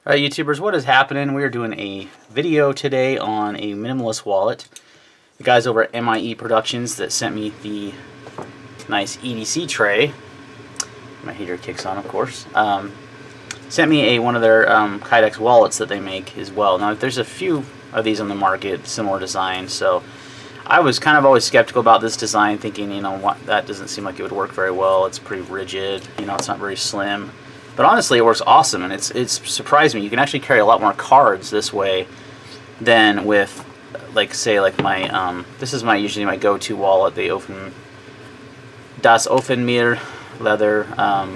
Alright YouTubers, what is happening? We are doing a video today on a minimalist wallet. The guys over at MIE Productions that sent me the nice EDC tray, my heater kicks on of course, sent me one of their Kydex wallets that they make as well. Now there's a few of these on the market, similar design, so I was kind of always skeptical about this design, thinking, you know what, that doesn't seem like it would work very well. It's pretty rigid, you know, it's not very slim. But honestly, it works awesome, and it's surprised me. You can actually carry a lot more cards this way than with, like, say, like my this is usually my go-to wallet. The Das Offenmeer leather. Oh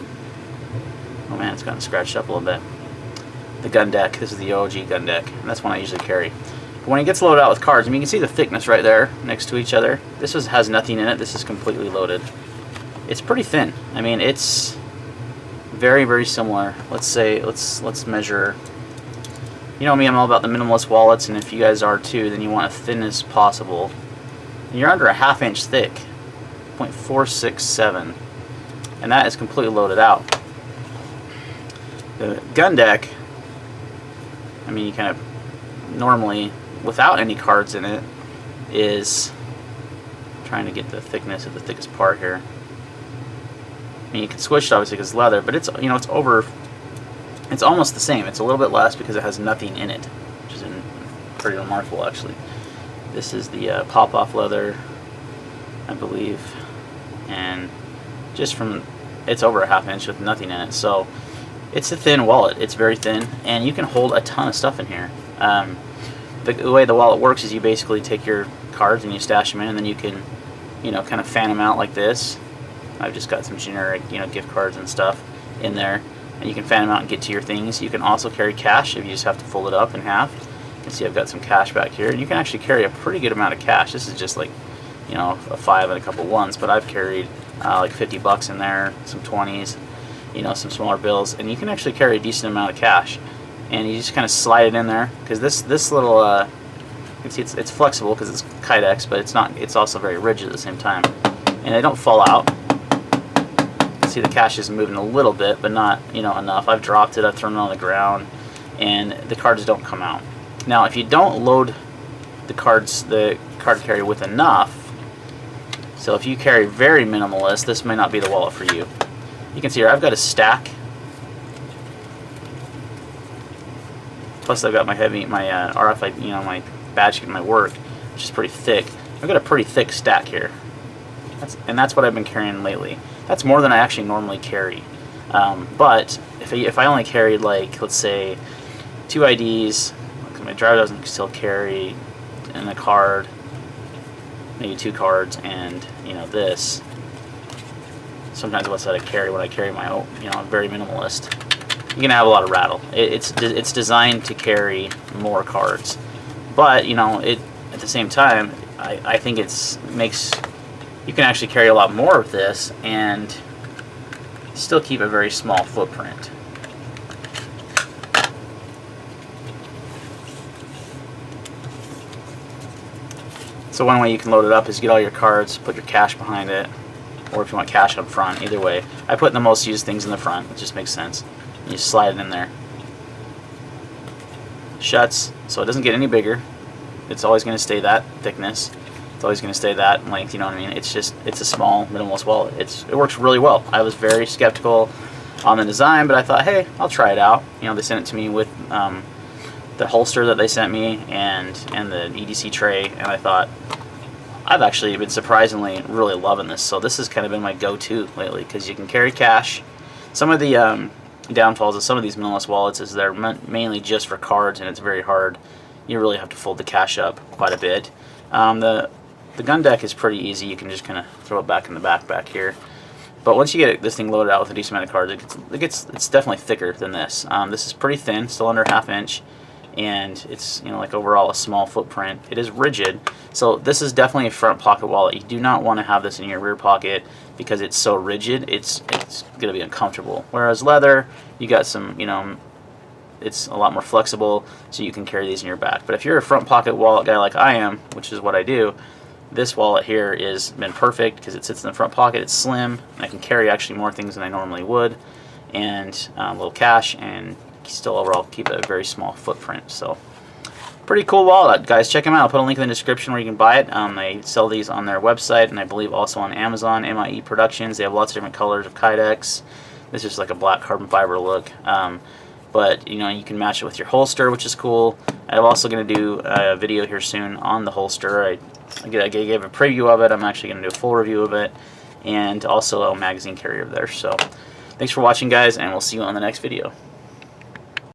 man, it's gotten scratched up a little bit. The gun deck. This is the OG gun deck, and that's one I usually carry. But when it gets loaded out with cards, I mean, you can see the thickness right there next to each other. This has nothing in it. This is completely loaded. It's pretty thin. I mean, it's very, very similar. Let's measure. You know me, I'm all about the minimalist wallets, and if you guys are too, then you want as thin as possible. And you're under a ½ inch thick, 0.467, and that is completely loaded out. The gun deck, I mean, you kind of normally, without any cards in it, is trying to get the thickness of the thickest part here. I mean, you can switch it obviously because it's leather, but it's, you know, it's almost the same. It's a little bit less because it has nothing in it, which is pretty remarkable actually. This is the pop-off leather, I believe, and just from, it's over a ½ inch with nothing in it. So it's a thin wallet. It's very thin, and you can hold a ton of stuff in here. The way the wallet works is you basically take your cards and you stash them in, and then you can, you know, kind of fan them out like this. I've just got some generic, you know, gift cards and stuff in there, and you can fan them out and get to your things. You can also carry cash if you just have to fold it up in half. You can see I've got some cash back here, and you can actually carry a pretty good amount of cash. This is just like, you know, a 5 and a couple ones, but I've carried like 50 bucks in there, some 20s, you know, some smaller bills, and you can actually carry a decent amount of cash. And you just kind of slide it in there, because this little, you can see it's flexible because it's Kydex, but it's also very rigid at the same time, and they don't fall out. See, the cash is moving a little bit, but not, you know, enough. I've dropped it, I've thrown it on the ground, and the cards don't come out. Now, if you don't load the card carrier with enough, so if you carry very minimalist, this may not be the wallet for you. You can see here I've got a stack. Plus, I've got my RFID, you know, my badge in my work, which is pretty thick. I've got a pretty thick stack here. That's what I've been carrying lately. That's more than I actually normally carry. But if I only carried, like, let's say 2 IDs, my driver doesn't still carry, and a card, maybe 2 cards, and, you know, this. Sometimes what's that I carry when I carry my own, you know, very minimalist. You're gonna have a lot of rattle. It's designed to carry more cards, but, you know, at the same time, I think makes. You can actually carry a lot more of this and still keep a very small footprint. So one way you can load it up is get all your cards, put your cash behind it, or if you want cash up front, either way. I put the most used things in the front, it just makes sense. And you slide it in there. Shuts, so it doesn't get any bigger. It's always going to stay that thickness. It's always going to stay that length, you know what I mean? It's a small minimalist wallet. It works really well. I was very skeptical on the design, but I thought, hey, I'll try it out. You know, they sent it to me with the holster that they sent me and the EDC tray, and I thought, I've actually been surprisingly really loving this. So this has kind of been my go-to lately, because you can carry cash. Some of the downfalls of some of these minimalist wallets is they're mainly just for cards, and it's very hard. You really have to fold the cash up quite a bit. The gun deck is pretty easy. You can just kind of throw it back in the back here. But once you get this thing loaded out with a decent amount of cards, it's definitely thicker than this. This is pretty thin, still under a ½ inch, and it's, you know, like overall a small footprint. It is rigid, so this is definitely a front pocket wallet. You do not want to have this in your rear pocket because it's so rigid. It's going to be uncomfortable. Whereas leather, you got some, you know, it's a lot more flexible, so you can carry these in your back. But if you're a front pocket wallet guy like I am, which is what I do, this wallet here has been perfect because it sits in the front pocket. It's slim, and I can carry actually more things than I normally would, and a little cash, and still overall keep a very small footprint. So pretty cool wallet, guys. Check them out. I'll put a link in the description where you can buy it. They sell these on their website, and I believe also on Amazon, MIE Productions. They have lots of different colors of Kydex. This is like a black carbon fiber look. But you know, you can match it with your holster, which is cool. I'm also going to do a video here soon on the holster. I gave a preview of it. I'm actually going to do a full review of it, and also a magazine carrier there. So thanks for watching, guys, and we'll see you on the next video.